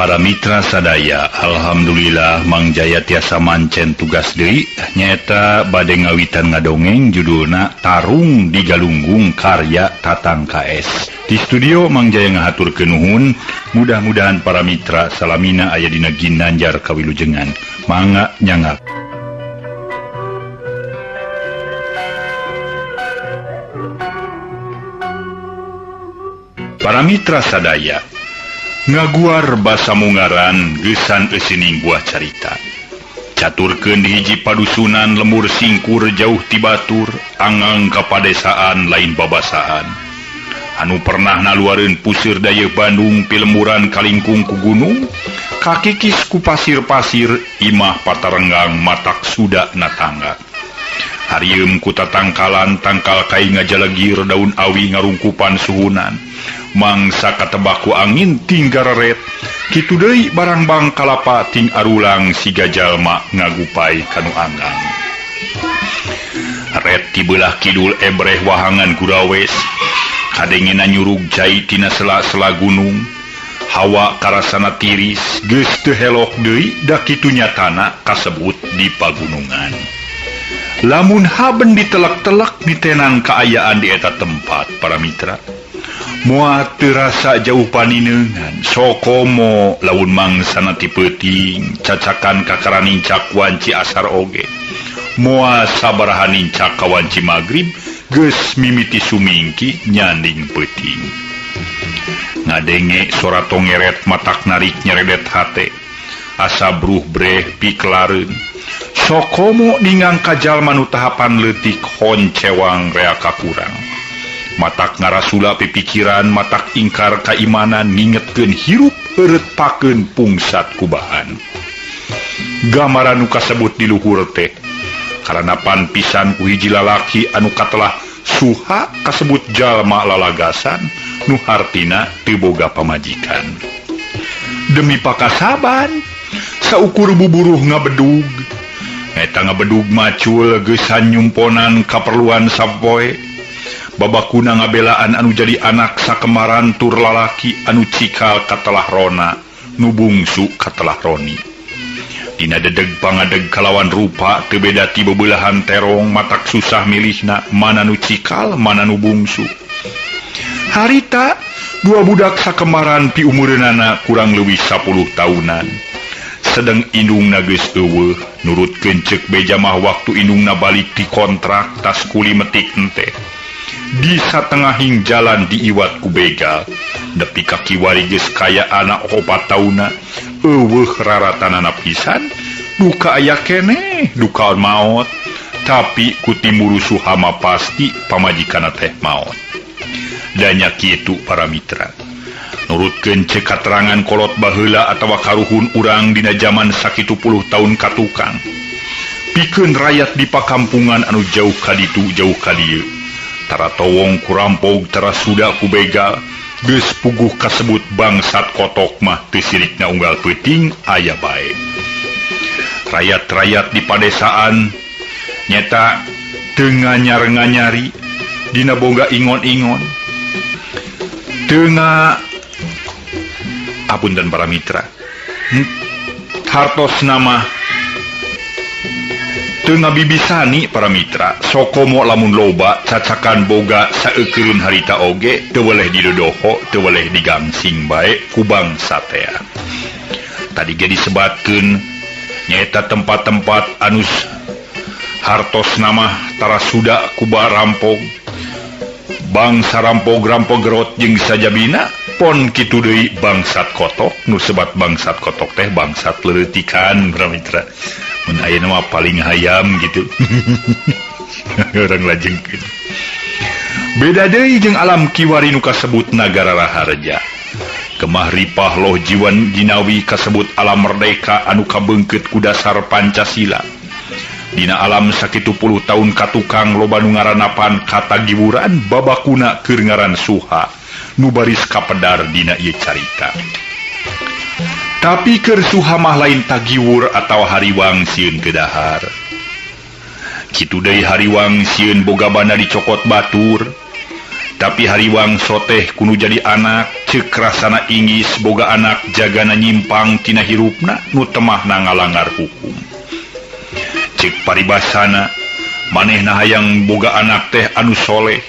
Para mitra sadaya, alhamdulillah Mang Jaya tiasa mancen tugas deui nyaeta bade ngawitan ngadongeng judulna Tarung di Galunggung karya Tatang KS. Di studio Mang Jaya ngahaturkeun nuhun, mudah-mudahan para mitra salamina aya dina ginanjar kawilujengan. Mangga nyangak. Para mitra sadaya, ngaguar basa mungaran gesan eusining buah carita. Caturkeun di hiji padusunan lemur singkur jauh ti batur, angang kapadesaan lain babasaan. Anu pernah naluareun puseur daya Bandung pilemuran kalingkung ku gunung, kakikis ku pasir-pasir imah patarenggang matak suda na tangga. Harieum ku tatangkalan tangkal kai ngajalagir daun awi ngarungkupan suhunan. Mangsa katebaku angin tinggal ret kitu deui barang bang kalapa ting arulang siga jalma ngagupai kanu anggang. Ret ti beulah kidul ebreh wahangan Gurawes kadengena nyurug jai tina sela-sela gunung. Hawa karasana tiris geus teu helok deui da kitu nyatana kasebut di pagunungan. Lamun haben ditelek-telek ditenang kaayaan di eta tempat para mitra. Moal terasa jauh paninengan sokomo laun mangsana ti peuting cacakan kakaranicak wanci asar oge. Moal sabaraha nincak ka wanci magrib geus mimiti sumingki nyanding peuting. Ngadenge sora tongeret matak narik nyeredet hate. Asa bruh breh piklareun. Sokomo ningang kajal manu tahapan leutik honcewang rea kakurang. Matak ngarasula pipikiran, matak ingkar kaimanan ngingetkeun hirup eureut pakeun pungsat kubahan. Gambaran nu kasebut di luhur teh karanapan pisan ku hiji lalaki anu katelah suha kasebut jalma lalagasan nu hartina teu boga pamajikan. Demi pakasaban saukur buburuh ngabedug. Eta ngabedug macul geus hanyumponan kaperluan sapoe. Babakuna ngabelaan anu jadi anak sakemaran tur lalaki anu cikal katelah Rona nu bungsu katelah Roni. Dina dedeg pangadeg kalawan rupa teu beda ti bebelahan terong matak susah milihna mana nu cikal mana nu bungsu. Harita dua budak sakemaran pi umureunana kurang leuwih 10 tahunan. Sedeng indungna geus eueuh nurutkeun ceuk beja mah waktu indungna balik di kontrak tas kuli metik ente. Di satengahing jalan diiwat ku begal nepi ka kiwari geus kaya anak 4 tauna eueuh raratanana pisan duka aya keneh duka maot tapi ku timuru suhama pasti pamajikanna teh maot. Danya kitu para mitra nurutkeun ceuk katerangan kolot baheula atawa karuhun urang dina zaman sakitu puluh taun katukang pikeun rakyat di pakampungan anu jauh kaditu jauh kadieu. Tara towong kurampog tara suda ku begal geus puguh kasebut bangsat kotok mah teu sirikna unggal peuting aya bae. Rakyat-rakyat di padesaan nyata teu nganyar-nganyari dina boga ingon-ingon. Teu apunten para mitra. Hartosna mah teu ngabibisani para mitra, sokomo lamun loba cacakan boga saeukeurun harita oge teu weleh didodoho, teu weleh digangsing bae ku bangsa teh. Tadi ge disebatkeun nyaeta tempat-tempat anu hartosna mah tara suda ku rampog. Bangsa rampog-rampog gerot jeung sajabina pon kitu deui bangsat kotok nu sebat bangsat kotok teh bangsat leuretikan para mitra. Mun ayeuna mah paling hayam gitu. Orang lajengkeun. Beda deui jeung alam kiwari nu kasebut nagara raharja. Kemah ripah loh jiwan jinawi kasebut alam merdeka anu kabeungkeut ku dasar Pancasila. Dina alam sakitu puluh tahun katukang loba nu ngaranapan katagiwuran babakuna keur ngaran suha nu baris kapedar dina ieu carita. Tapi keur suha mah lain tagiwur atau hariwang sieun kedahar. Kitu deui hariwang sieun boga bana dicokot batur. tapi hariwang soteh kuno jadi anak cekrasana inggis boga anak jagana nyimpang tina hirupna nu temahna ngalangar hukum. Cek paribasana manehna hayang boga anak teh anu soleh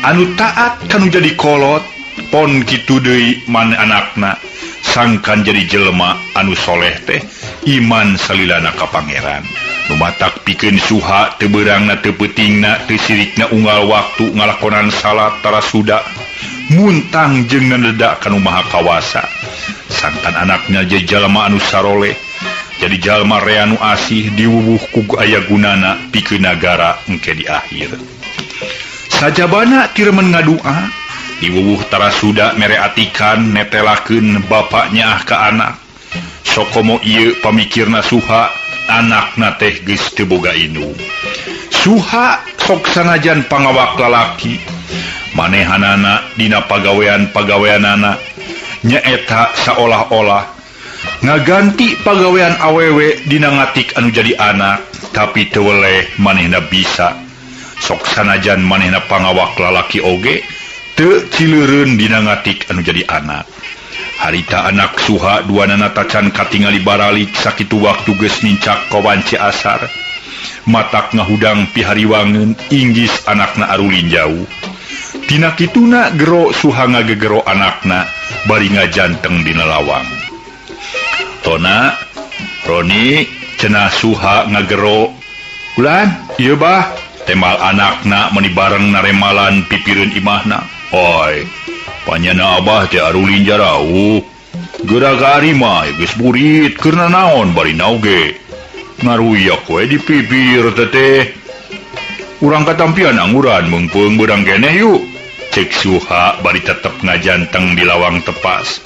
anu taat kanu jadi kolot pon kitu deui maneh anakna sangkan jadi jelema anu soleh teh iman salilana ka pangeran nu matak pikeun suha teu beurangna teu peutingna teu sirikna unggal waktu ngalakonan salat tarasuda muntang jeung naleda kanu maha kawasa sangkan anaknya jadi jalma anu saroleh jadi jalma rea nu asih diwuwuh ku aya gunana pikeun nagara engke di akhir sajabana tiremen ngadua diwuwuh tarasuda mere atikan netelakeun bapaknya ka anak sokomo ieu pamikirna suha anakna teh geus teu boga indung suha sok sanajan pangawak lalaki manehanana dina pagawean-pagaweanana nyaeta saolah-olah ngaganti pagawean awewe dina ngatik anu jadi anak tapi teu weleh manehna bisa sok sanajan manehna pangawak lalaki oge teu cileureun dina ngatik anu jadi anak. Harita anak suha duanana tacan katingali baralik sakitu waktu geus nincak kawanci asar matak ngahudang pihariwangeun inggis anakna arulin jauh tina kituna gero suha ngagegero anakna bari ngajanteng dina lawang. Tona Roni cenah suha ngagero ulan ieu bah temal anakna meuni bareng naremalan pipireun imahna. Oi panyana abah teh arulin jarau geura-gari mah geus burit keurna naon bari nauge ngaruyak we di pipir teh urang katampian anguran meungpeung beudang keneh yuk cek suha bari tetep ngajanteng di lawang tepas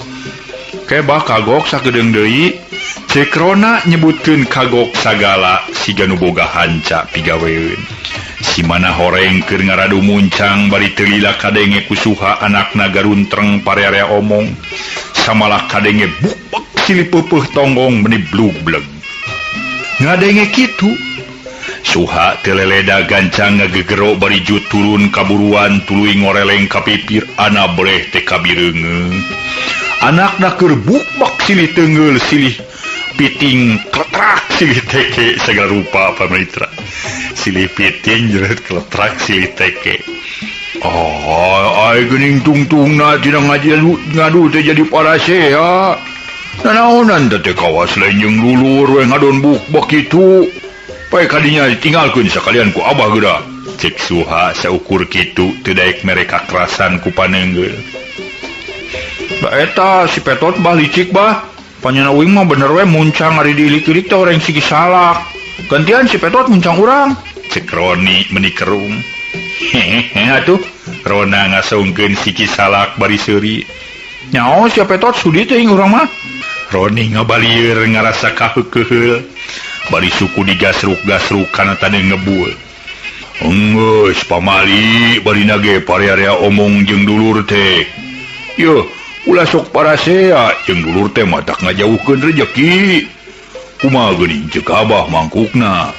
kebah kagok sakedeung deui cek Rona nyebutkeun kagok sagala siga nu boga hanca pigaweun si mana horeng keur ngaradu muncang bari teu lila kadenge ku suha anakna garuntreng parearea omong samalah kadenge bukbek silih peupeuh tonggong beuni blug-bleg ngadenge kitu suha teu leleda gancang ngagegero bari jut turun kaburuan tuluy ngoreleng ka pipir ana boleh teh kabireungeung anakna keur bukbek silih teungeul silih piting kletrak silih teke segala rupa pamitra silih piting jerat kletrak silih teke ai geuning tungtungna tina ngadu teh jadi parasea nanaonan teh kawas lain jeung lulur we ngadon bukbek kitu pae kadinya ditinggalkeun sakalian ku abah geura cek suha saukur kitu teu daek mere kakerasan ku paneunggeul da eta si petot bah licik bah panyana uing mah bener we muncang ari diilik-ilik teh oreng sigi salak gantian si petot muncang urang cek Roni meuni kerung hehehe atuh Rona ngasaungkeun sigi salak bari seuri nyaho si petot sudi teh urang mah Roni ngabalieur ngarasa kaheukeul bari suku digasruk-gasruk kana tadi ngebul enggeus pamali bari nage parearea omong jeung dulur teh yeuh ulah sok parasea jeung dulur teh matak ngajauhkeun rejeki kumaha geuning ceuk abah mangkukna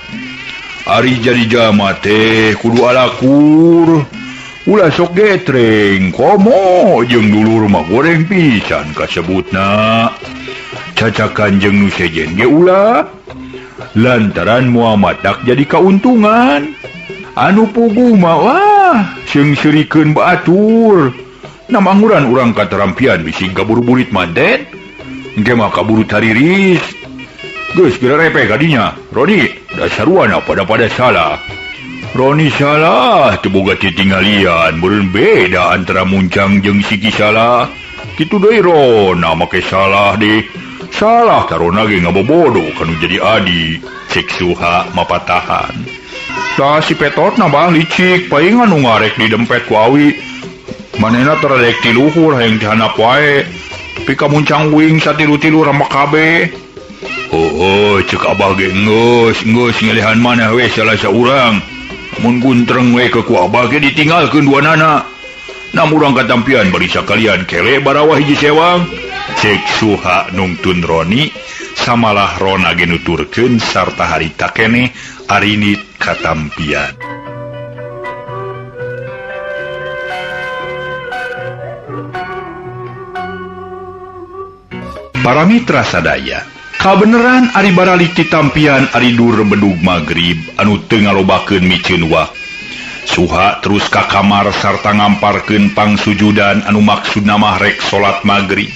ari jadi jama teh kudu alakur ulah sok getreng komo jeung dulur mah goreng pisan kasebutna cacakan jeung nu sejen ge ulah lantaran moal matak jadi kauntungan anu puguh mah wah seung seurikeun baatur namanguran urang katarampian bisi kaburu burit manten engke mah kaburu tariris geus geura repe kadinya Roni dasaruana pada salah Roni salah teu boga titinggalian meureun beda antara muncang jeung sigi salah kitu deui Rona make salah deh salah tarona ge ngabobodo kanu jadi adi cek suha mapatahan tah si petot nambah licik paingan nu ngarek di dempet ku awi manehna terlek ti luhur hayang dihandap wae tapi kamuncang uing satilu-tilu ramak kabeh cek abah ge geus ngelihan maneh we salah saurang mun guntreng we ke ku abah ge ditinggalkeun duanana nam urang katampian bari sakalian kele barawa hiji sewang cek suha nungtun Roni samalah Rona ge nuturkeun sarta harita keneh arinit katampian Para mitra sadaya, kabeneran ari baralik ditampian ari dur bedug magrib anu teu ngalobakeun miceun wah. Suha terus ka kamar sarta ngamparkeun pangsujudan anu maksudna mah rek salat magrib.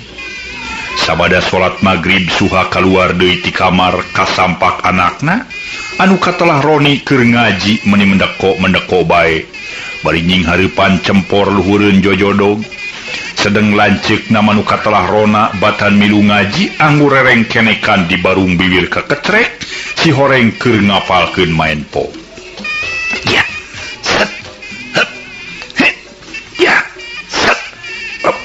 Sabada salat magrib Suha kaluar deui ti kamar kasampak anakna anu katelah Roni keur ngaji meuni mendeko bae. Bari nying hareupan cempor luhureun jojodog. Sedeng lanceuk na manu katelah Rona batan milu ngaji anggur rereng kenekan di barung bibir kekecrek si horeng keur ngapalkeun main po. Ya, set, hep, he, ya, set, hep,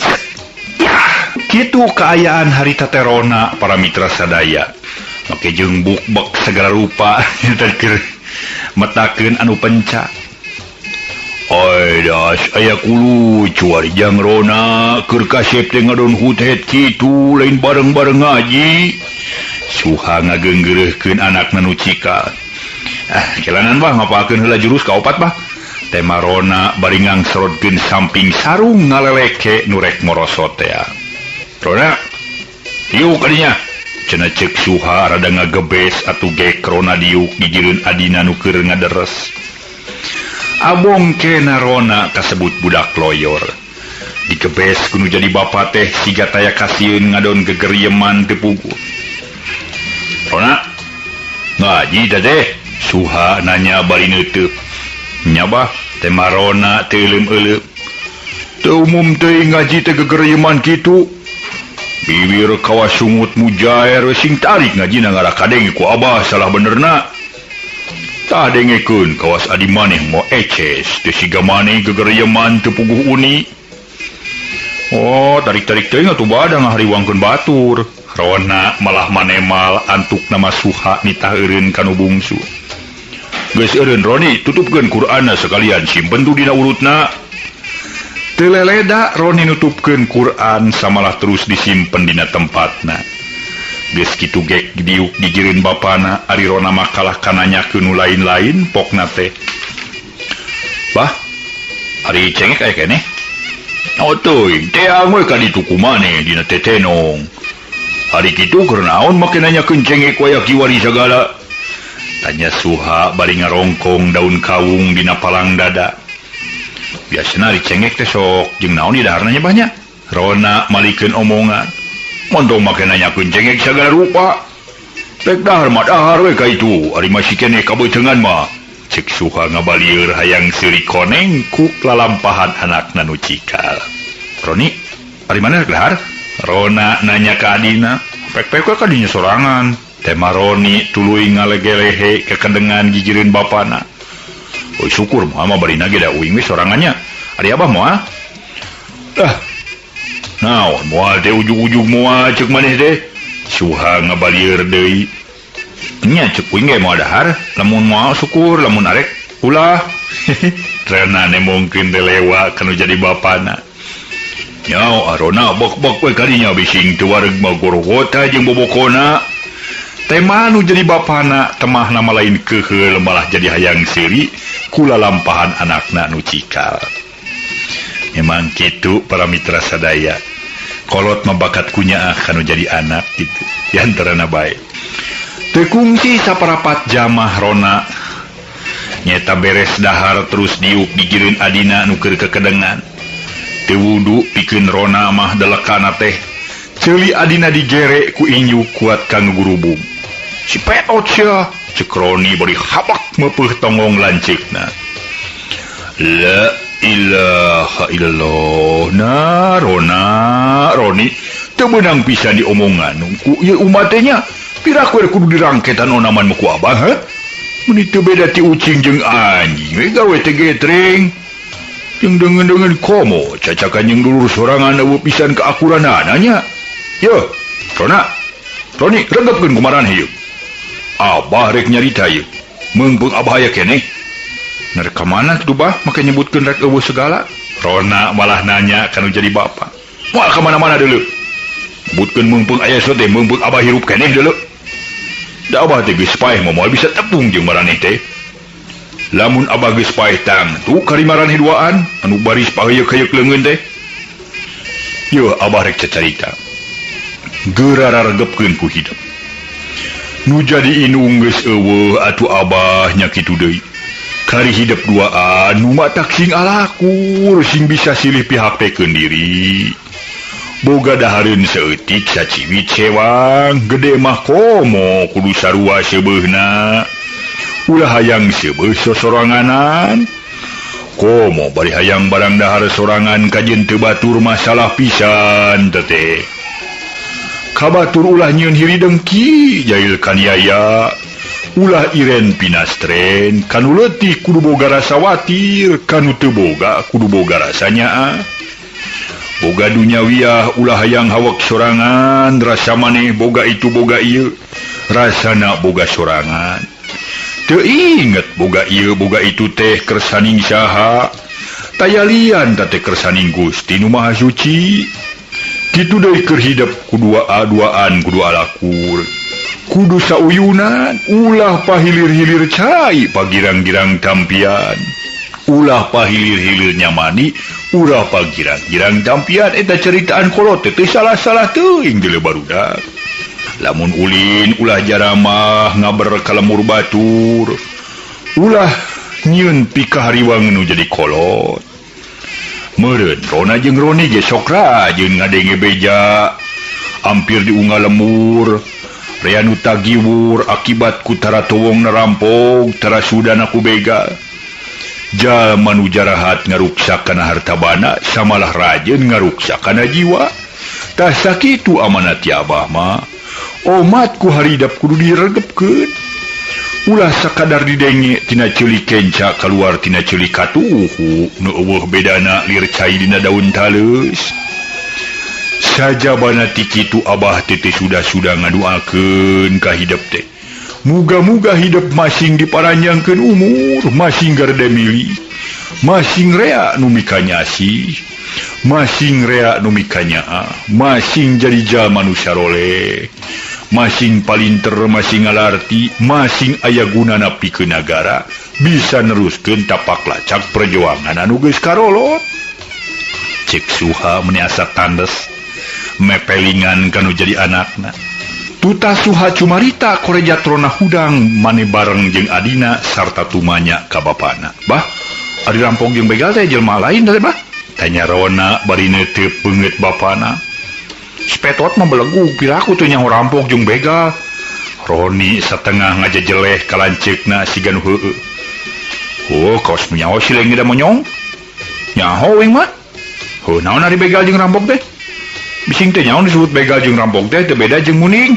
set, ya. Kitu kaayaan harita teh Rona para mitra sadaya. Make jeung bukbek segala rupa keur metakeun anu penca. Oi das aya kulu cuari jang Rona keur kasep teh ngadon hutet kitu lain bareng-bareng ngaji. Suha ngageunggeureurkeun anakna nu cikal. Kelanan bah ngapalkeun heula jurus kaopat bah. Teh Rona bari ngangserotkeun samping sarung ngaleleke nu rek morosot teh. Rona, diuk kadinya. Cenah ceuk Suha rada ngagebes atuh gek Rona diuk dijireun adina nu keur ngaderes. Abong kena Rona kasebut budak loyor. Dikebes kudu jadi bapa teh siga taya kasieun ngadon gegerieman teu puguh. Rona, ngaji da teh? Suha nanya bari neuteuk. Nya bah, teh Rona teu euleup-euleup. Teu umum teh ngaji teh gegerieman kitu. Bibir kawas sungut mujair sing tarik ngajina ngarakadeng ku Abah salah benerna. Tak dengekeun kawas adi maneh mau eces teu siga maneh gegerieman teu puguh uni. Oh, tarik-tarik teuing atuh bada ngahariwangkeun batur. Rona malah manemal antuk nama Suha nitah eureun kanu bungsu. Geus eureun Roni, tutupkeun Qur'anna sekalian simpen tu dina urutna. Teu leleda Roni nutupkeun Qur'an samalah terus disimpen dina tempatna. Geus kitu gek diuk dijireun bapana ari Rona makalah kananyakeun nu lain-lain pokna teh. Bah, ari cengek aya keneh. Oh teuing, teang we ka ditu kumaneh dina tetenong. Ari kitu keur naon make nanyakeun cengek waya kiwari sagala? Tanya Suha bari ngarongkong daun kawung dina palang dada. Biasana ari cengek teh sok jeung naon di daharna nya banyak. Rona malikeun omongan. Montong make nanyakeun cengek sagala rupa. Rek dahar mah dahar we ka itu, ari masih keneh kabeuteungan mah. Cek Suha ngabalieur hayang seuri koneng ku lalampahan anakna nu cikal. Roni, ari mana rek dahar? Rona nanya ka adina. Pek-pek ka dinya sorangan. Teh Roni tuluy ngalegelehe kekendengan gigireun bapana. Oh syukur mah barina ge da uing we sorangannya. Ari Abah moal? Naon moal teh ujug-ujug moal ceuk maneh teh? Suha ngabalieur deui. Nya ceuk uing ge moal dahar, lamun moal syukur, lamun arek ulah. Rena nemongkeun teh lewa kanu jadi bapana. Nyao Arona bok-bok we kadinya bising teu wareg mah gorogota jeung bobokona. Teh manu jadi bapana temah nama lain keheul malah jadi hayang seuri kula lampahan anakna nu cikal. Memang kitu para mitra sadaya. Kolot mabakat kunyaah kanu jadi anak gitu. Diantarana bae. Teu kungsi saparapat jamah Rona. Nyeta beres dahar terus diuk digireun adina nu keur kekedengan. Teu wudu pikeun Rona mah delekana teh. Ceuli adina digere ku inyu kuat kang gurubung. Si petot sia, cek Roni bari habak meupeut tongong lanceukna. La ilaha illallah. Nah, Roni teu beunang pisan diomongan ku ieu umat teh nya. Pira kue kudu dirangketan onaman ku Abah, ha? Mun teu beda ti ucing jeung anjing, we gawe teh getreng. Jeung deungeun-deungeun komo, cacakan jeung dulur sorangan eueuh pisan keakuranana nya. Yo, Roni, regepkeun kumaraneh ieu. Abah rek nyarita ieu. Meungpeung Abah aya keneh. Narek ka mana tuh bah make nyebutkeun rek eueuh segala? Rona malah nanya kanu jadi bapa. Moal ka mana-mana deuleu. Nyebutkeun meungpeung aya sote meungpeung Abah hirup keneh deuleu. Da Abah teh geus paeh moal bisa tepung jeung maraneh teh. Lamun Abah geus paeh tang tu kari maraneh duaan anu baris paheuyeuh-heuyeuh leungeun teh. Yo abah rek cacarita. Gerara regepkeun ku hidup. Nu jadi inung geus eueuh atuh abah nya kitu deui. Kari hidup duaan nu matak sing alakur sing bisa silih pihak tekeun diri. Boga dahareun saeutik saciwit sewang, gede mah komo kudu sarua sebeuna. Ulah hayang seubeuh sosoranganan. Komo bari hayang barang dahar sorangan kajen teu batur masalah pisan teh. Kabatur ulah nyieun hiri dengki jail kaniaya. Ulah iren pinastren kanu leutik kudu boga rasa watir, kanu teu boga kudu boga rasa nyaa. Boga duniawiyah ulah hayang hawak sorangan, rasa maneh boga itu boga ieu, rasana boga sorangan. Teu inget boga ieu boga itu teh kersaning saha, tayalian teh kersaning Gusti Nu Maha Suci. Kitu deui keur hidup kudu duaan kudu alakur. Kudu sauyunan, ulah pahilir-hilir cai pagirang-girang tampian. Ulah pahilir-hilir nyamani, ulah pagirang-girang tampian. Eta ceritaan kolot teh salah-salah teuing di barudak. Lamun ulin ulah jaramah ngaber kalemur batur. Ulah nyieun pikahariwang nu jadi kolot. Meureun Rona jeung Roni ge sok rajin ngadenge beja. Hampir diunggal lemur. Rea nu tagiwur akibat ku tara towong nerampok, tara sudana ku begal. Jalma nu jarahat ngaruksak kana harta bana, samalah rajin ngaruksak kana jiwa. Tah sakitu amanat ti Abah mah. Omat ku haridap kudu diregepkeun. Ulah sakadar didenge tina ceulik kenca kaluar tina ceulik katuhu, nu eueuh bedana lir cai dina daun taleus. Sajabana ti kitu Abah teh sudah ngaduakeun ka hidup teh. Muga-muga hidup masing diparanjangkeun umur, masing garda milih, masing rea nu mikanyasi, masing rea nu mikanyaa, masing jadi jalma nu saroleh, masing palinter, masing ngalarti, masing aya gunana pikeun nagara, bisa neruskeun tapak lacak perjuangan anu geus karolot. Cek Suha meuniasa tandes mepelingan kanu jadi anakna. Tuta Suha cumarita korejatrona hudang mane bareng jeung adina sarta tumanya ka bapana. Bah, ari rampok jeung begal teh jelema lain teh bah. Tanya Rona bari teu beungeut bapana. Spetot mah belegug piraku teh nyaho rampok jeung begal. Roni satengah ngajejeleh kalanceukna siga nu heueuh. Oh, kaos nyaho si leung da monyong. Nyaho wing mah. Heuh naon ari begal jeung rampok teh? Bising teh nyaon disebut begal jeung rampok teh teu beda jeung muning.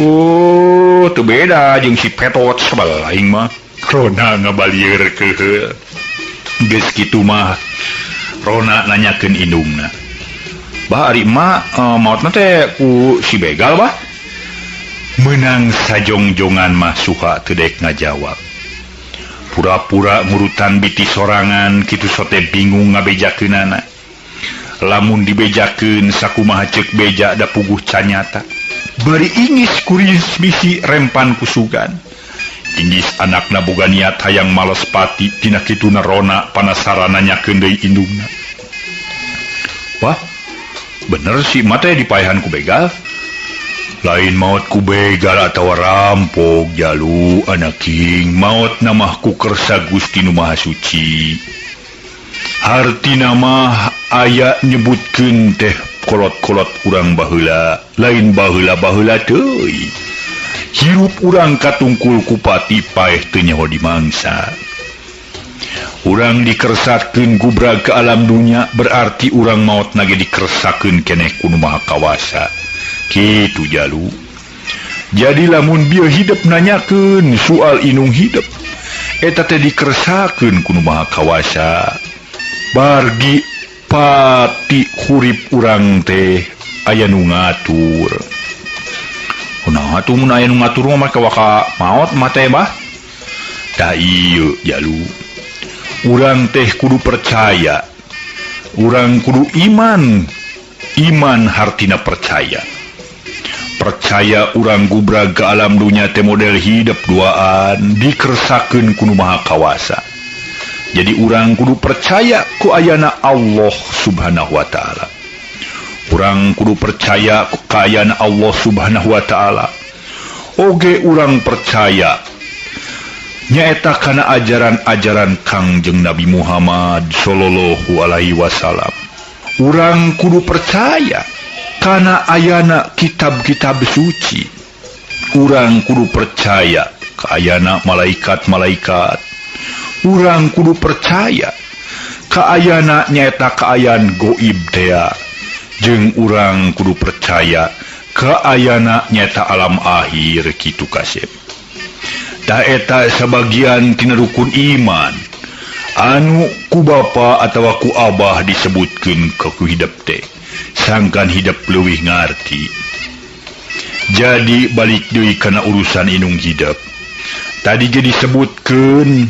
Oh, teu beda jeung si petot sabalah aing mah. Rona ngabalieur keheul. Geus kitu mah Rona nanyakeun indungna. Bah ari emak maotna teh ku si begal bah. Menang sajongjongan mah Suha teu dek ngajawab. Pura-pura ngurutan biti sorangan kitu sote bingung ngabejakeunana. Lamun dibejakeun sakumaha ceuk beja da puguh canyata. Bari ingis kuris bisi rempan kusugan. Ingis anakna boga niat hayang males pati tina kituna Rona panasaran nanyakeun deui indungna. Wah, bener sih mate dipaehan ku begal. Lain maut ku begal atawa rampok jalu anak king, maut namah ku kersa Gusti Nu Maha Suci. Hartina mah aya nyebutkeun teh kolot-kolot urang baheula, lain baheula-baheula teuy. Hirup urang katungkul ku pati paeh teu nyaho dimangsa. Urang dikersatkeun gubrag ke alam dunya berarti urang maot nage dikersatkeun keneh ku Nu Maha Kawasa. Kitu jalu. Jadi lamun bieu hidup nanyakeun soal inung hidup, eta teh dikersatkeun ku Nu Maha Kawasa. Bargi pati hurip urang teh aya nu ngatur. Kunaha atuh mun aya nu ngatur mah ka maot mah teh bah. Da ieu jalu. Urang teh kudu percaya. Urang kudu iman. Iman hartina percaya. Percaya urang gubrag ke alam dunya teh model hidup duaan dikersakeun ku Nu Maha Kawasa. Jadi urang kudu percaya ku ayana Allah Subhanahu wa taala. Urang kudu percaya kekayaan Allah Subhanahu wa Ta'ala. Oge urang percaya nyaeta kana ajaran-ajaran Kangjeng Nabi Muhammad sallallahu alaihi wasallam. Urang kudu percaya kana ayana kitab-kitab suci. Urang kudu percaya ka ayana malaikat-malaikat. Urang kudu percaya ka ayana nyaeta kaayaan goib teh. Jeung urang kudu percaya ka ayana nyaeta alam akhir kitu kasep. Da eta sebagian tina rukun iman anu ku bapa atawa ku abah disebutkeun ka ku hidup teh sangkan hidup leuwih ngarti. Jadi balik deui kana urusan inung hidup. Tadi ge disebutkeun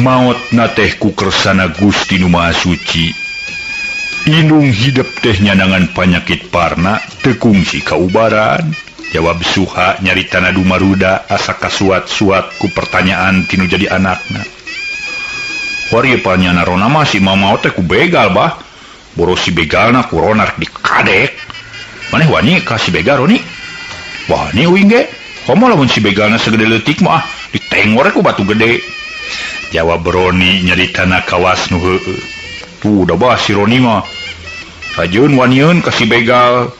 maot na teh ku kersana Gusti Nu Maha Suci. Inung hidup teh nyanangan panyakit parna tekungsi kaubaran. Jawab Suha nyaritana dumaruda asa kasuat-suat ku pertanyaan tinu jadi anakna. Wari panyana rona mah si mama teh ku begal bah. Boros si begalna ku ronar dikadek. Maneh wani ka si begal Roni? Wani uing ge. Komo lamun si begalna segede leutik mah ditengor ku batu gede. Jawab Roni nyaritana kawas nu heueuh. Tuh udah bah si Roni mah rajun waniun kasih begal.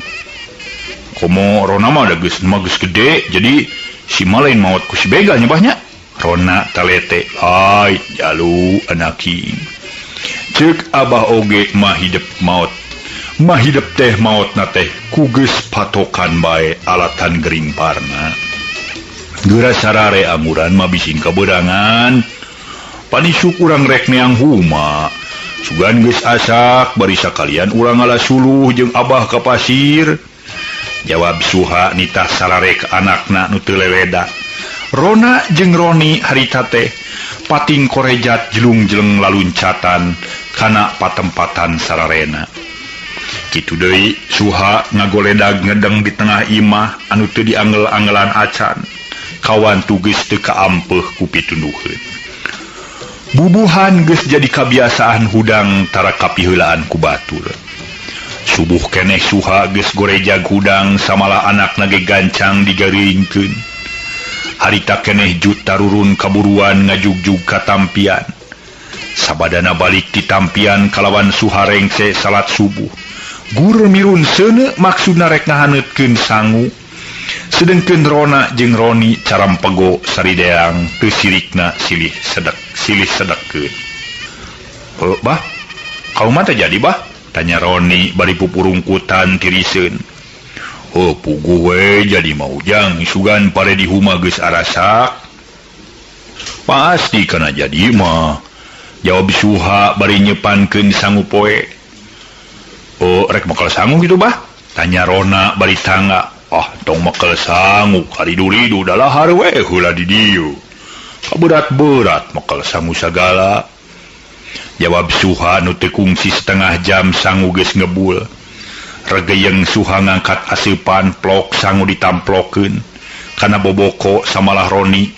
Komo Rona mah ada geus gede, jadi si malain maut ku si begal nyebahnya. Rona talete, ai jalu anaki. Cek abah oge mah hidup maut. Mah hidup teh maut na teh ku geus patokan bae alatan gering parna. Geura sarare amuran mah bising kaberangan. Panisuk urang rek neang huma. Sugan geus asak bari sakalian urang ngalah suluh jeung abah ka pasir. Jawab Suha nitah sarare ke anakna nu teu leleda. Rona jeung Roni harita teh pating korejat jelung-jeleng laluncatan kana patempatan sararena. Kitu deui Suha ngagoledag ngedeng di tengah imah anu teu dianggel-anggelan acan. Kawan tugas teu kaampeuh ku pitunduheun. Bubuhan geus jadi kebiasaan hudang tara kapiheulaan ku batur. Subuh keneh Suha geus gorejag hudang samalah anakna ge gancang digaringkeun. Harita keneh Jut tarurun kaburuan ngajugjug ka tampian. Sabadana balik ti tampian kalawan Suha rengse salat subuh. Gur mirun seuneu maksudna rek ngahaneutkeun sangu. Sedengkeun Rona jeung Roni carampego sarideang teu sirikna silih sedekkeun. Bah, kauma teh jadi bah? Tanya Roni bari pupurungkutan tiriseun. Puguh we jadi maujang sugan pare di huma geus arasak. Pasti kana jadi mah. Jawab Suha bari nyepankeun sangu poe. Rek makal sangu gitu bah? Tanya Rona bari tangga. Tong makel sangu karidu-ridu dalahar we heula di dieu. Kaberat-berat makel sangu sagala. Jawab Suha nu teu kungsi setengah jam sangu geus ngebul. Regeyeng Suha ngangkat aseupan plok sangu ditamplokeun. Kana boboko samalah Roni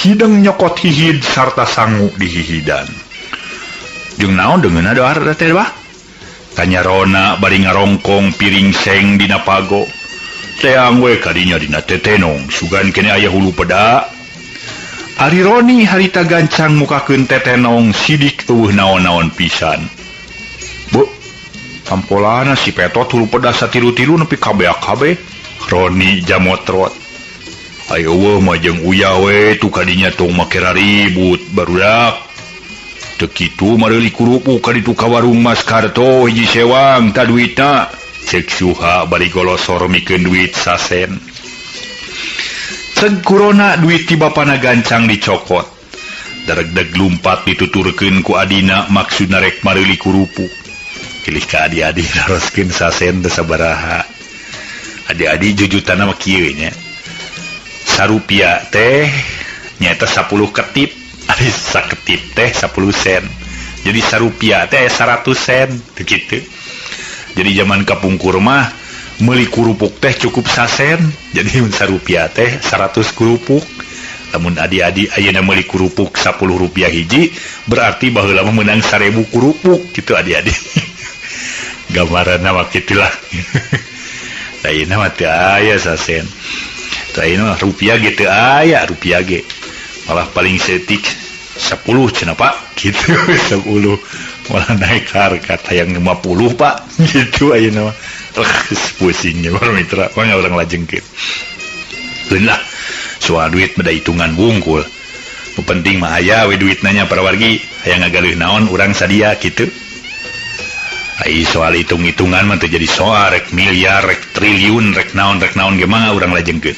hideng nyokot hihid sarta sangu dihihidan. Jeung naon deungeunna dahar teh bah? Tanya Rona bari ngarongkong piring seng dina pago. Teang we kadinya dina tetenong sugan kene aya hulu peda. Ari Roni harita gancang mukakeun tetenong sidik eueuh naon-naon pisan. Bu, sampolana si Petot hulu peda satilu-tilu nepi kabeak kabeh. Roni jamotrot. Ayo eueuh mah jeung uyah we tu kadinya tong make ribut barudak. Teu kitu mareuli kurupu ka ditu ka warung Mas Karto hiji sewang ta duitna. Cek Suha bari golosor mikeun duit sasen. Cek kurona duit ti bapana gancang dicokot. Dareg-deg lumpat dituturkeun ku adina maksudna rek mareuli kurupu. Kilih ka adi-adi naroskeun sasen teu sabaraha. Adi-adi jujutana mah kieu nya. Sarupiah teh nyaeta 10 ketip. Ari saketip teh 10 sen. Jadi sarupiah teh 100 sen teu kitu. Jadi zaman kapungkur mah meuli kurupuk teh cukup sasen. Jadi sarupiah teh 100 kurupuk. Lamun adi-adi ayeuna meuli kurupuk 10 rupiah hiji, berarti baheula mah meunang 1000 kurupuk gitu adi-adi. gambaran nama gitulah. Ayeuna mah teu aya sasen. Ayeuna rupiah gitu aya rupiah ge. Malah paling setik 10 cenah Pak gitu 10 malah naik harga tayang 50 Pak gitu ayeuna mah. Pusingnya baru mitra pokoknya orang lajengkeun. Leun lah soal duit beda hitungan wungkul. Nu penting mah aya we duitna nya para wargi aya ngagaleuh naon urang sadia kitu. Ai soal hitung-hitungan mah teu jadi soal rek miliar rek triliun rek naon ge mah urang lajengkeun.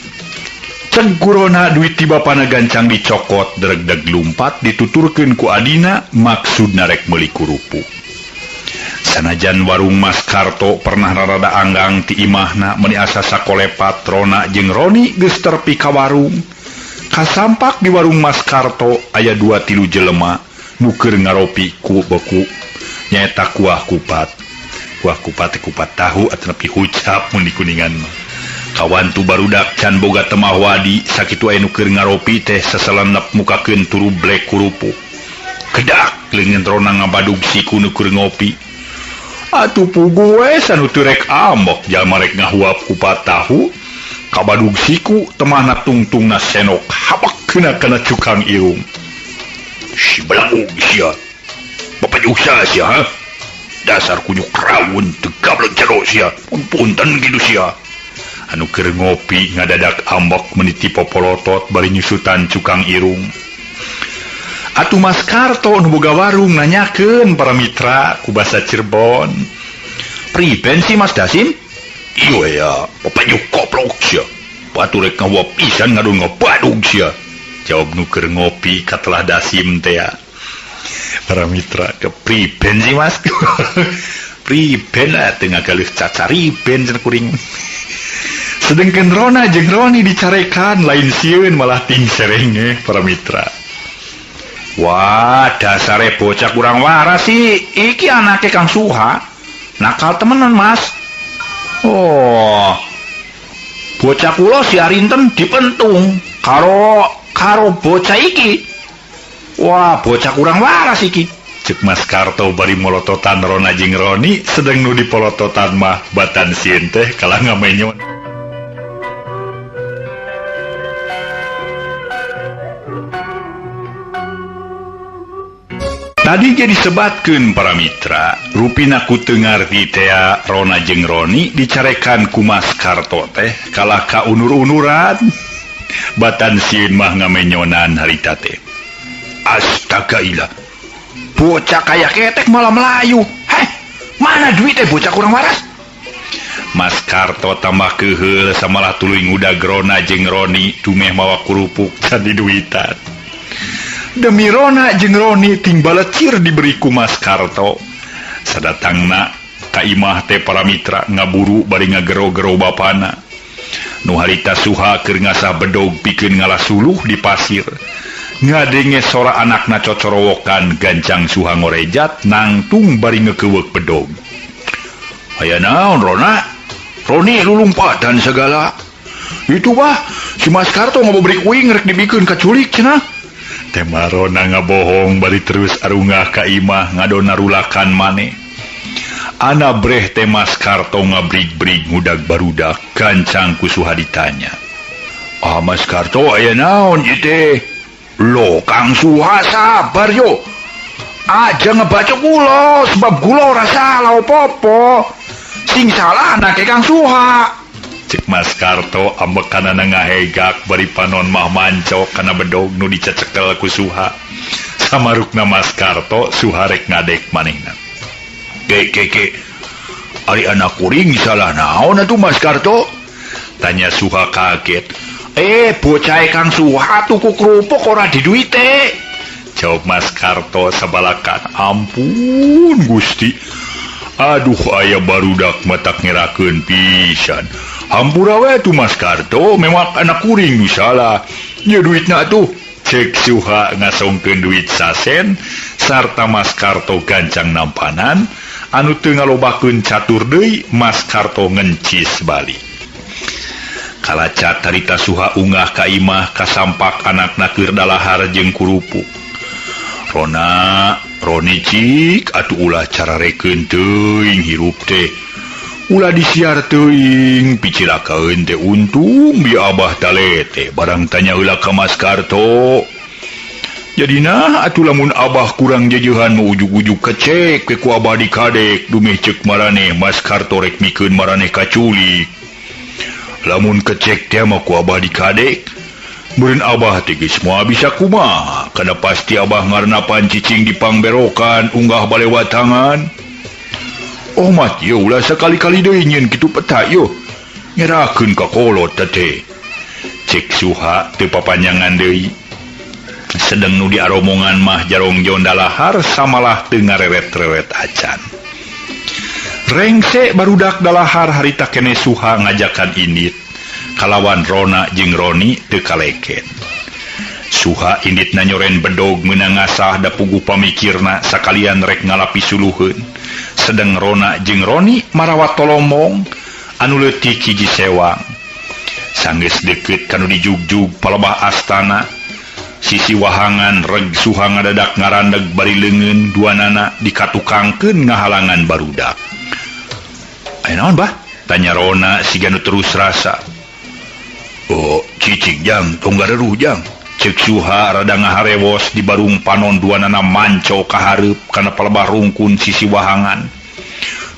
Cengkurona duit ti bapana gancang dicokot dereg-deg lumpat dituturkeun ku adina maksudna rek meuli kurupu. Sanajan warung Mas Karto pernah rada anggang ti imahna meuni asa sakolepat Rona jeung Roni geus terpi ka warung. Kasampak di warung Mas Karto aya 2-3 jelema nu keur ngaropi ku beku nyaeta kuah kupat kupat tahu atau nepi hucap mun di Kuningan. Kawan tu barudak can boga temah wadi sakitu aya nu keur ngaropi teh sasalenep mukakeun turu blek kurupu. Kedak leungeun Rona ngabadug siku nu keur ngopi. Atuh pugu we sanu teu rek ambok jalma rek ngahuap kupat tahu kabadug siku temahna tungtungna senok habakkeuna kana cukang irung. Si belaung sia. Bapak usaha sia ha? Dasar kunyuk rawun teu gablek jero sia. Punten kitu sia. Anu keur ngopi ngadadak ambok meniti popolotot bari nyusutan cukang irung. Atuh Mas Karto nu boga warung nanyakeun para mitra ku basa Cirebon. Priben si Mas Dasim? Iyo ya, bapak koplok sia. Batu rek ngawap pisan ngadon ngabadug sia. Jawab nu keur ngopi katelah Dasim teh ya. Para mitra ke priben sih Mas. Priben lah teu ngagaleuh cacariben cenah kuring. Sedengkeun Rona jeung Roni dicarekan lain sieun malah ting serenge para mitra. Wah, dasare bocah kurang waras sih. Iki anake Kang Suha. Nakal temenan, Mas. Oh. Bocah kula si Arinten dipentung karo bocah iki. Wah, bocah kurang waras iki. Cek Mas Karto bari molototan Rona jeung Roni sedeng nu dipolototan mah batan sieun teh kalah ngamenyon. Tadi jadi sebatkeun para mitra, rupina ku teu ngarti teh Rona jeung Roni dicarekan ku Mas Karto teh kalah ka unur-unuran. Batan sieun mah ngamenyonan harita teh. Astagailah. Bocah kaya ketek malah melayu. Heh, mana duit teh bocah kurang waras? Mas Karto tambah keheul samalah tuluy ngudag Rona jeung Roni tumeh mawa kurupuk jadi duitan. Demi Rona jeung Roni ting balecir diberi ku Mas Karto. Sadatangna ka imah teh para mitra ngaburu bari ngagero-gero bapana. Nu harita Suha keur ngasah bedog pikeun ngalasuluh di pasir. Ngadenge sora anakna cocorowokan gancang Suha ngorejat nangtung bari ngekeuweuk bedog. Aya naon Rona? Roni lulumpadan segala. Itu bah si Mas Karto ngabobrik uing rek dibikeun kaculik cenah. Tema Rona ngabohong bari terus arungah ka imah ngadona rulakan maneh. Ana breh teh Mas Karto ngabrig-brig ngudag barudak gancang ku Suha ditanya. Ah Mas Karto aya naon ieu teh? Loh Kang Suha sabar yo. Aja ngebaca kula sebab kula ora salah opo-opo. Sing salah anake Kang Suha. Cek Mas Karto ambekanana ngahegak bari panon mah mancok kana bedog nu dicecekel ku Suha. Samarukna Mas Karto Suha rek ngadek manehna. Ke ari anak kuring salah naon atuh Mas Karto? Tanya Suha kaget. Bocah Kang Suha tuku kerupuk ora diduit teh. Jawab Mas Karto sabalakan. Ampun Gusti. Aduh aya barudak matak ngerakeun pisan. Hampura we tuh Mas Karto memang anak kuring salah. Ya duitna tuh. Cek Suha ngasongkeun duit sasen sarta Mas Karto gancang nampanan anu teu ngalobakeun catur deui Mas Karto ngencis balik. Kalaca tarita Suha unggah ka imah kasampak anakna keur dalahar jeung kurupuk. Rona Roni cik atuh ulah cara reken teuing hirup teh. Ulah disiar teuing picilakaeun teh untung bi Abah talete barang tanya heula ka Mas Karto. Jadina atuh lamun Abah kurang jejehan mau ujug-ujug kecek ke ku Abah dikadek dumeh ceuk marane Mas Karto rek mikeun marane kaculik. Lamun kecek teh mah ku Abah dikadek meureun Abah teh geus moal bisa kumaha kana pasti Abah ngarenapan cicing di pangberokan unggah balewat tangan. Oh mat ye ulah sakali-kali deui nyeun kitu peta yo nyerahkeun ka kolot teh. Cek Suha teu papanjangan deui. Sedang nu di aromongan mah jarong jondalahar samalah teu ngareret-reret acan. Rengse barudak dalahar harita kene Suha ngajakan indit kalawan Rona jeung Roni teu kaleken. Suha indit nanyoren bedog meunang ngasah da puguh pamikirna sakalian rek ngalapi suluheun. Sedang Rona jeung Roni marawat tolombong anu leutik hiji sewang. Sanggeus deukeut kanu dijugjug palebah astana. Sisi wahangan reg Suha ngadadak ngarandeg bari leungeun duanana dikatukangkeun ngahalangan barudak. "Aya naon, Bah?" tanya Rona siga nu terus rasa. "Oh, cicing jang, tong gareruh jang." Ceuk Suha rada ngaharewos di barung panon duanana manco ka hareup kana palebah rungkun sisi wahangan.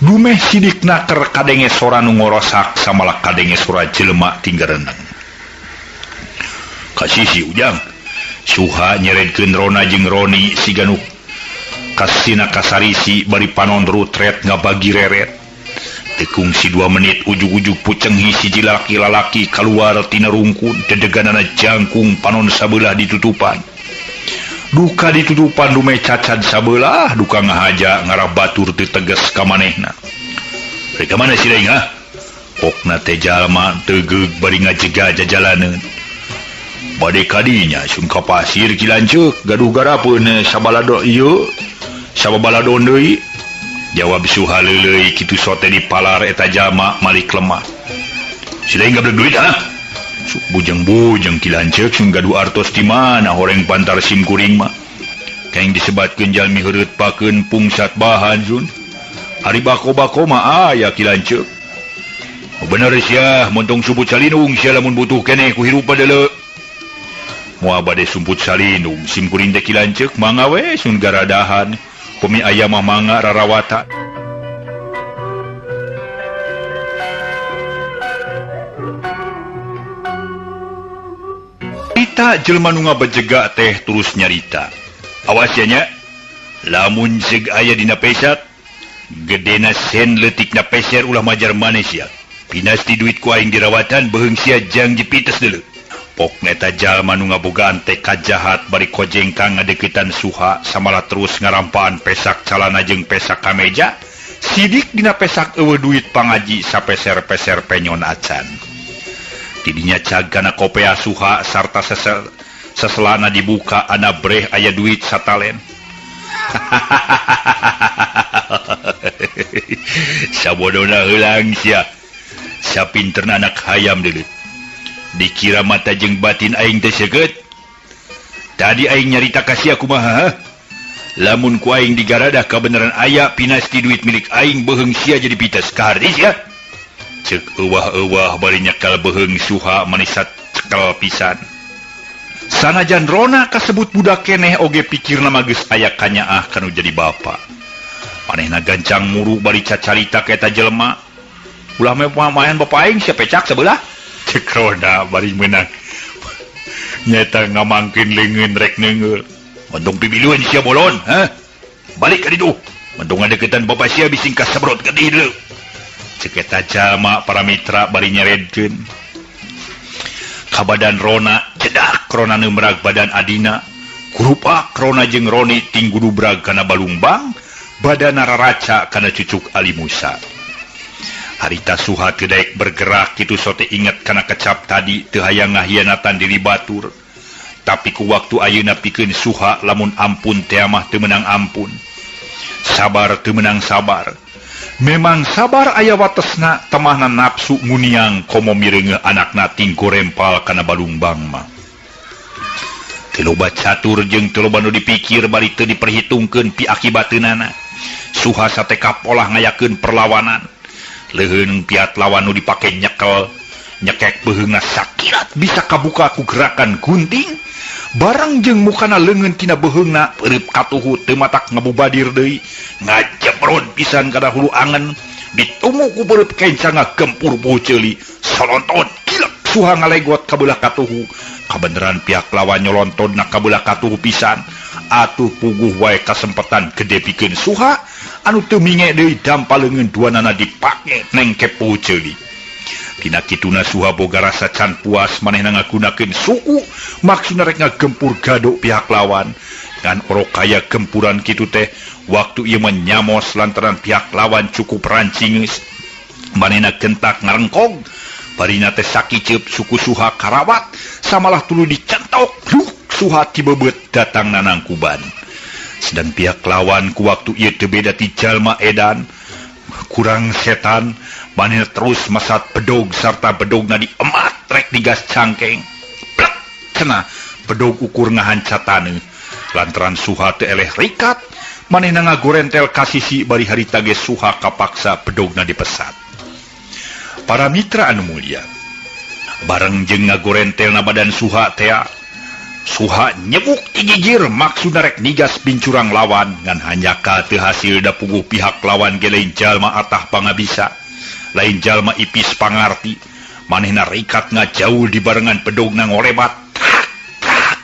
Dumeh sidikna keur kadenge sora nu ngorosak samalah kadenge sora jelema tinggareunang. "Ka sisi ujang." Suha nyeredkeun Rona jeung Roni siga nu kasina kasarisi bari panon rutret ngabagi reret. Tekung si 2 menit ujug-ujug puceng hiji lalaki-lalaki kaluar tina rungkun dedeganana jangkung panon sabelah ditutupan. Duka ditutupan dumeh cacad sabelah duka ngahaja ngarah batur teu teges ka manehna. "Rek mana si daing ha?" Pokna teh jalma tegeug bari ngajega jajalaneun. "Bade kadinya sun ka pasir kilanceuk gaduh garapeun sabalado ieu sababaladon deui." Jawab Suha leuleuy kitu sote dipalar eta jalma malik lemah. "Sidaing gablek duit ha?" Bujeng-bujeng kilanceuk sun gaduh artos di mana horeng pantar sim kuring mah. Kaeng disebatkeun jalmi heureut pakeun pungsat bahan sun. Ari bako-bako mah aya kilanceuk. "Bener sia montong sumput salinung sia lamun butuh keneh ku hirup badeuleu." Moal bade sumput salinung sim kuring teh kilanceuk mangga we sun garadahan. Pemi aya mah mangga rarawatan. Kita jelema nu ngabejega teh terus nyarita. "Awas ya nya, lamun zeg aya dina pesak, gedena sen leutikna peser ulah majar maneh sia. Pinasti duit ku aing dirawatan beheung sia jang jipites deuleu." Pokna eta jalma nu ngabogaan tekad jahat bari kojengkang ngadeuketan Suha samalah terus ngarampaan pesak calana jeung pesak kameja. Sidik dina pesak eueuh duit pangaji sapeser-peser penyon acan. Tidinya cagana kopea Suha sarta seselana dibuka ana breh aya duit satalen. Sabodona heulang sia. Sapinterna anak hayam deuleu. Dikira mata jeung batin aing teh seukeut. Tadi aing nyarita ka sia kumaha? Lamun ku aing digaradah kabeneran aya pinasti duit milik aing beheung sia jadi pites ka hardis ya. Ceuk euwah-euwah bari nyekal beheung Suha manisat cekel pisan. Sanajan Rona kasebut budak keneh oge pikirna mah geus aya kanyaah kanu jadi bapa. Manehna gancang muru bari cacarita ka eta jelema. Ulah meh pamayan bapa aing sia pecak sabelah. Cek Rona bari meunang nyata ngamangkeun leungeun rek neungeul. "Montong pibiluan sia bolon, ha? Balik ka ditu. Montong ngadeuketan bapa sia bising ka sabrot gede deuleu." Ceuk eta jalma para mitra bari nyeredkeun. Ka badan Rona cedak Rona neumrag badan adina. Kurupak Rona jeung Roni ting gudubrag kana balumbang, badana raraca kana cucuk Ali Musa. Harita Suha teu daek bergerak kitu sote inget kana kecap tadi teu hayang ngahianatan diri batur. Tapi ku waktu ayeuna pikeun Suha lamun ampun teh mah teu meunang ampun. Sabar teu meunang sabar. Memang sabar aya watesna temahna nafsu muniang komo mireungeuh anakna tingko rempal kana balumbang mah. Teloba catur jeung teloba nu dipikir bari teu diperhitungkeun pi akibateunana. Suha sateka polah ngayakeun perlawanan. Leuheung piat lawan nu dipake nyekek beheungna sakirat bisa kabuka ku gerakan gunting. Barang jeung mukana leungeun tina beheungna eureup katuhu teu matak ngabubadir deui. Ngajebrod pisan kana hulu angen. Ditumu ku beureut kenca ngagempur beuh ceuli. Solonton kilek Suha ngalegot ka beulah katuhu. Kabeneran pihak lawan nyolontonna ka beulah katuhu pisan. Atuh puguh wae kasempatan gede pikeun Suha anu teu minge deui dampaleungeun duanana dipake nengke beuh ceuli. Tina kituna Suha boga rasa can puas manehna ngagunakeun suku maksudna rek ngagempur gado pihak lawan. Dan orok kaya gempuran kitu teh waktu ieu menyamos lantaran pihak lawan cukup rancingeus. Manehna gentak ngarengkog barina teh sakiceup suku Suha karawat samalah tuluy dicentok Suha ti bebeut datang nanangkuban. Sedang pihak lawan ku waktu ieu teu beda ti jalma edan kurang setan. Manehna terus masat bedog sarta bedogna diemat rek digas cangkeng. Plek cenah bedog ukur ngahancatane. Lantaran Suha teu eleh rikat manehna ngagorentel ka sisi bari harita ge Suha kapaksa bedogna dipesat. Para mitra anu mulia, bareng jeung ngagorentelna badan Suha teh, Suha nyebuk igigir maksudna rek nigas bincurang lawan ngan hanyaka teu hasil da puguh pihak lawan ge lain jalma atah pangabisa, lain jalma ipis pangarti. Manehna rikat ngajauh di barengan bedogna ngolebat.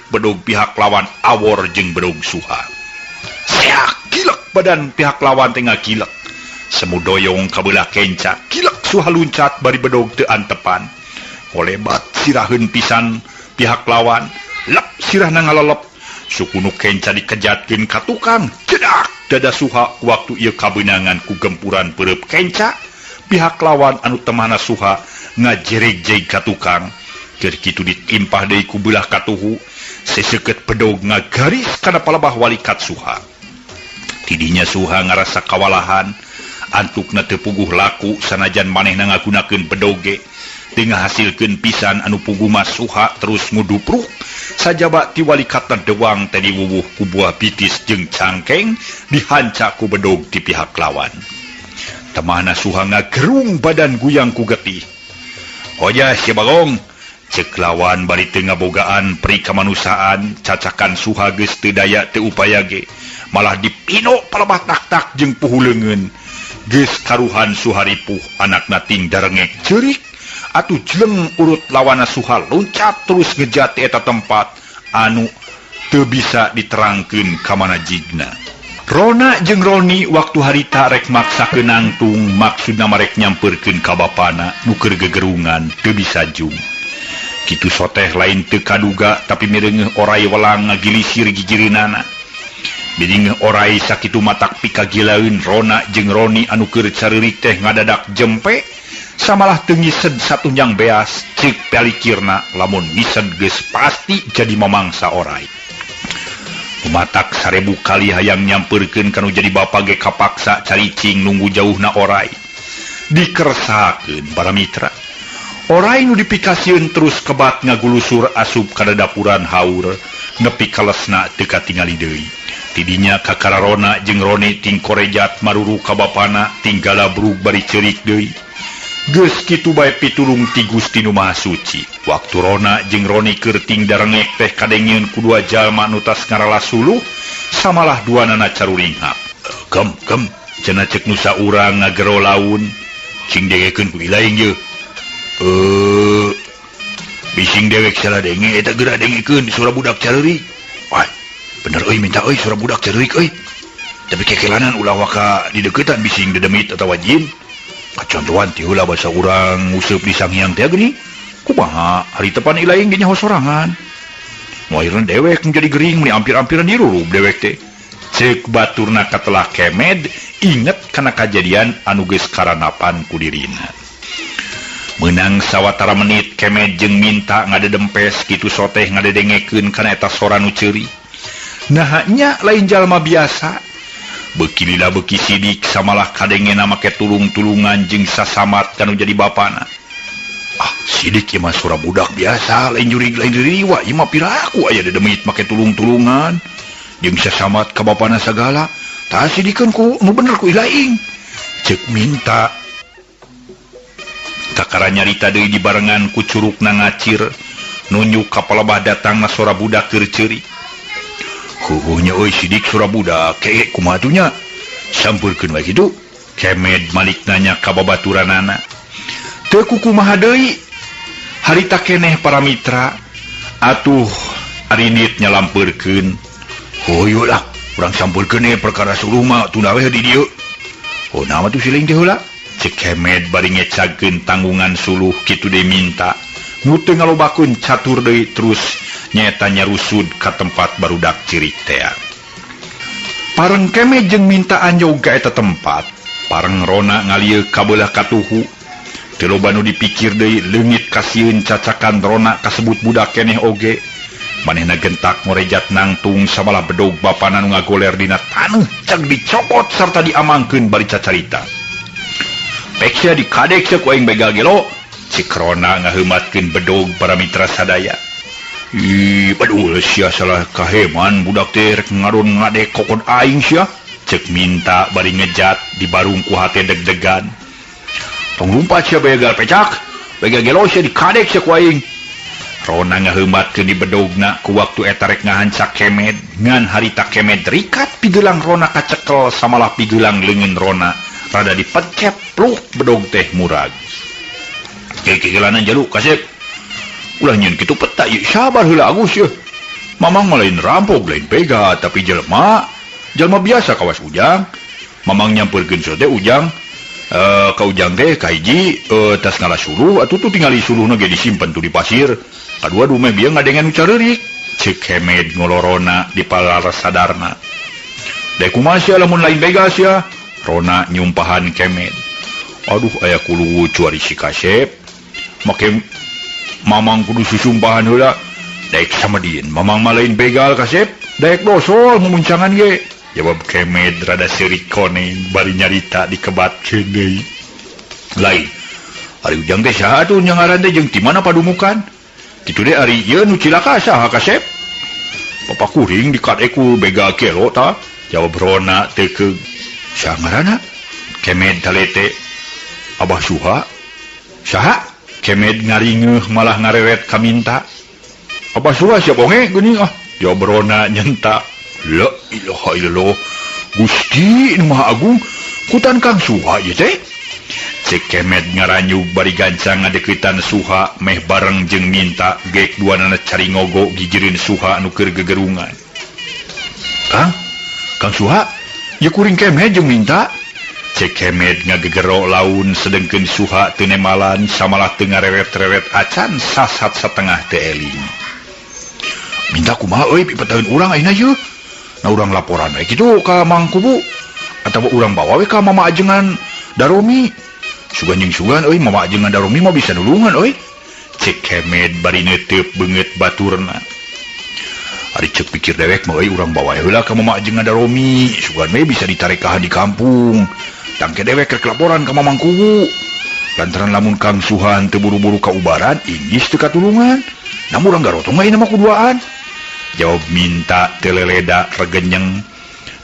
Bedog pihak lawan awor jeung bedog Suha. Seak kilek badan pihak lawan teh ngagilek. Semu doyong ka beulah kenca, kilek Suha luncat bari bedog teu antepan. Ngolebat siraheun pisan pihak lawan, lep sirahna ngalelep. Suku nu kenca dikejatkeun ka tukang, cedak dada Suha waktu ieu kabeunangan ku gempuran peureub kenca. Pihak lawan anu temahna Suha ngajerig-jerig ka tukang. Keur kitu ditimpah deui ku beulah katuhu, seseukeut bedog ngagaris kana palebah walikat Suha. Tidinya Suha ngarasa kawalahan, antukna teu puguh laku sanajan manehna ngagunakeun bedog ge. Teu ngahasilkeun pisan anu puguh mah Suha terus ngudupruk sajaba ti walikatna dewang teh diwuwuh ku buah bitis jeung cangkeng dihanca ku bedog ti pihak lawan. Temahna Suha ngagerung badan guyang ku getih. "Hoja si Bagong," ceuk lawan bari teu ngabogaan pri kamanusaan, cacakan Suha geus teu daya teu upaya ge. Malah dipino palebah tak-tak jeung puhu leungeun. Geus karuhan Suha ripuh anakna ting darengek ceurik. Atuh jeleng urut lawana Suha loncat terus ngejat ti eta tempat anu teu bisa diterangkeun ka mana jigna. Rona jeung Roni waktu harita rek maksakeun nangtung maksudna marek nyampeurkeun ka bapana nu keur gegerungan teu bisa jung. Kitu soteh lain teu kaduga tapi mireungeuh oray welang ngagilisir gigireunana. Mireungeuh oray sakitu matak pikagilaeun Rona jeung Roni anu keur careurik teh ngadadak jempe samalah teu ngised satunjang beas ceuk palikirna lamun ngised geus pasti jadi mamangsa oray. Matak 1000 kali hayang nyampeurkeun kanu jadi bapa ge kapaksa caricing nunggu jauhna oray. Dikeresakeun para mitra. Oray nu dipikasieun terus kebat ngagulusur asup ka dadapuran haur nepi ka lesna teu katingali deui. Tidinya kakararona jeung Roni ting korejat maruru ka bapana tinggala brug bari ceurik deui. Geus kitu bae pitulung ti Gusti Nu Maha Suci. Waktu Rona jeung Roni keur ting darengek teh kadengieun ku dua jalma nu tas ngaralas suluh, samalah duanana caruringhap. Gem, cenah ceuk nu saurang ngagero laun, cing dengekeun ku ilaing ye. Bising dewek salah denge eta geura dengekeun suara budak careurik. Wah, bener euy minta euy suara budak careurik euy. Tapi kekelanan ulah waka di deukeutan bising dedemit atawa jin. Kacontohan ti heula basa urang nguseup di Sanghyang teh geuning. Kumaha hari tepan ilaing ge nyaho sorangan. Moirna dewek menjadi gering meni ampir-ampiran dirurub dewek teh. Ceuk baturna katelah kemed inget kana kajadian anu geus karanapan ku dirina. Meunang sawatara menit kemed jeung minta ngadedempes kitu soteh ngadedengekeun kana eta sora nu ceuri. Nah nya lain jalma biasa. Beuki lila beuki sidik samalah kadengena make tulung-tulungan jeung sasamat kanu jadi bapana. sidik mah surah budak biasa lain jurig lain diriwa mah piraku aya demit make tulung-tulungan jeung sasamat ka bapana sagala tah sidikeun ku nu bener ku ilaing ceuk minta kakara nyarita deui dibarengan ku curugna ngacir nunjuk ka palebah datangna surah budak keur ceuri huhunya euy sidik surah budak ke kumaha atuh nya sampurkeun wae kitu kemed malik nanya ka babaturanana teu kumaha deui harita keneh para mitra atuh ari nit nyalampurkeun hoyo lah urang sampurkeun perkara suluh mah tunda we di dieu oh nama tuh siling teh heula cek kemed bari ngecagkeun tanggungan suluh kitu deui minta nu teu ngalobakeun catur deui terus nyaeta nyarusud ka tempat barudak cirik teh pareng kemed jeung minta anjog ka eta tempat pareng rona ngalieu ka beulah katuhu teu loba nu dipikir deui leungit kasieun cacakan rona kasebut budak keneh oge manehna gentak ngorejat nangtung sabalah bedog bapana nu ngagoler dina taneuh cag dicopot sarta diamangkeun bari cacarita peksia dikadek ceuk aing begal gelo cik rona ngaheumatkeun bedog para mitra sadaya badul sia salah kaheman budak teh rek ngaron ngadek kokon aing sia cek minta bari ngejat di barung ku hate deg-degan tong lumpat sia begal pecak begal gelo sia dikadek sia ku aing rona ngaheumatkeun di bedogna ku waktu eta rek ngahancak kemed ngan harita kemed rikat pigeulang rona kacekel samalah pigeulang leungeun rona rada dipecet pluh bedog teh murag kekelanan jaluk kasep ulah nyeun kitu peta ieu sabar heula Agus yeuh mamang mah lain rampok lain pega tapi jelema biasa kawas ujang mamang nyampeurkeun teh ujang ka ujang teh ka hiji tas ngalah suluh atuh tuh tingali suluhna ge disimpen tuh di pasir kadua dume bieu ngadengan ucareurik ceuk kemed ngolorona di palaras sadarna da kumaha sia lamun lain bega sia rona nyumpahan kemed aduh aya kuluwu cuari si kasep make mamang kudu susumpahan heula daek samedieun mamang mah lain begal kasep daek dosol mumuncangan ge jawab kemed rada seurik koneng bari nyarita dikebatkeun deui lain ari ujang teh saha atuh nya ngaran teh jeung ti mana padumukan kitu deui ari ieu nu cilaka saha kasep papa kuring dikadek ku begal kelo tah jawab rona teu keug saha ngaranna kemed talete Abah Suha saha kemed ngaringeuh malah ngareret ka minta Abah Suha sia bonge geuning jawab rona nyenta la ilaha illallah Gusti nu Maha Agung kutan Kang Suha ieu teh cek kemed ngaranyug bari gancang ngadeuketan Suha meh bareng jeung minta geek duanana cari ngogo gigireun Suha anu keur gegerungan Kang Suha ya kuring kemed jeung minta cek kemed ngagegero laun sedengkeun Suha teu nemalan samalah teu ngareret-reret acan sasat satengah teu eling minta kumaha euy pipetaheun urang ayeuna yeuh na urang laporan we kitu ka Mang Kubu atawa urang bawa we ka Mama Ajengan Daromi sugan jeung sugan euy Mama Ajengan Daromi mah bisa nulungan euy cek kemed bari neuteub beungeut baturna ari ceuk pikir dewek mah euy urang bawa heula ka Mama Ajengan Daromi sugan we bisa ditarekahan di kampung tangke dewek rek laporan ka Mamang Kubu lantaran lamun Kang Suhan teu buru-buru ka ubaran inggis teu katulungan namun urang garotong mah ieu mah kuduaan jawab minta teleleda regenyeng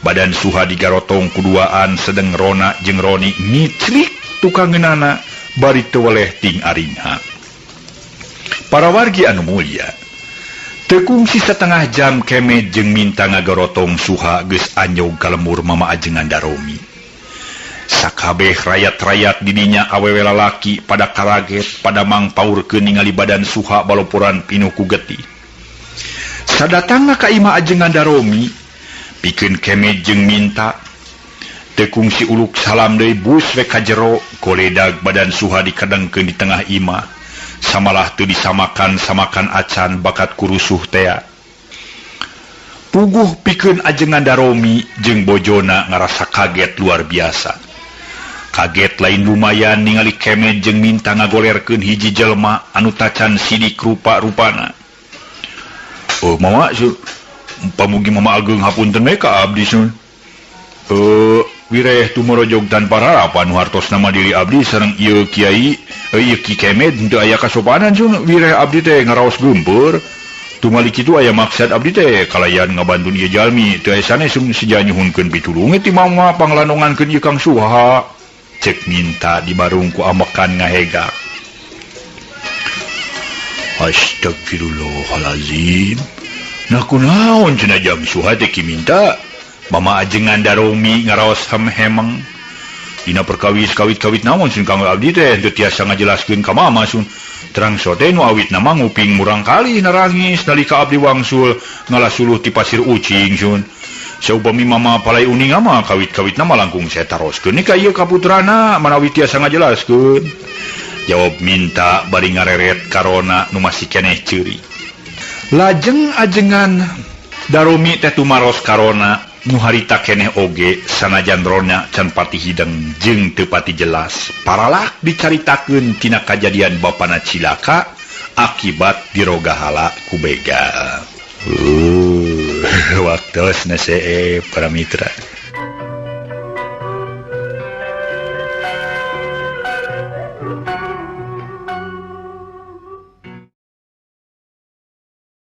badan Suha digarotong kuduaan sedeng rona jeung Roni ngiclik tukangeunana bari teu weleh ting aringha para wargi anu mulya teu kungsi satengah jam kemed jeung minta ngagarotong Suha geus anjog ka lembur Mama Ajengan Daromi sakabeh rakyat-rakyat didinya awewe lalaki pada karaget pada mangpaurkeun ningali badan Suha baloporan pinuh ku getih sadatangna ka Imah Ajengan Daromi pikeun kemed jeung minta teu kungsi uluk salam deui bus we ka jero goledag badan Suha dikadengkeun di tengah imah samalah teu disamakan acan bakat kurusuh tea puguh pikeun Ajengan Daromi jeung bojona ngarasa kaget luar biasa kaget lain lumayan ningali kemed jeung minta ngagolerkeun hiji jelema anu tacan sidik rupa-rupana Mama pamugi Mama Agung hapunten we ka abdi sun wireh tumorojog dan pararapan nu hartos nama diri abdi sareng ieu kiai Ki Kemet henteu aya kasopanan sun wireh abdi teh ngaraos geumpeur tumalik kitu aya maksad abdi teh kalayan ngabantu ieu jalmi teu aya sanes seja nyuhunkeun pitulung ti mama panglandongankeun ieu Kang Suha cek minta dibarung ku amekan ngahegak. Astagfirullahalazim. Nah kunaon cenah jam Suha teh ki minta mama ajengan daromi ngaraos hemeng dina perkawis kawit naon sun kanggo abdi teh teu tiasa ngajelaskeun ka mama sun terang sote nu awit nama nguping murang kali narangis nalika abdi wangsul ngalasuluh ti pasir ucing sun saupami mama palai uning mah kawit nama langkung saya taroskeun ni ka ieu kaputrana manawi tiasa ngajelaskeun jawab minta bari ngareret karona nu masih keneh ceuri lajeng ajengan daromi teh tumaros karona nu harita keneh oge sanajan rona can pati hideng jeung teu pati jelas paralak dicaritakeun tina kajadian bapana cilaka akibat dirogahala ku begal. Waktos na para mitra.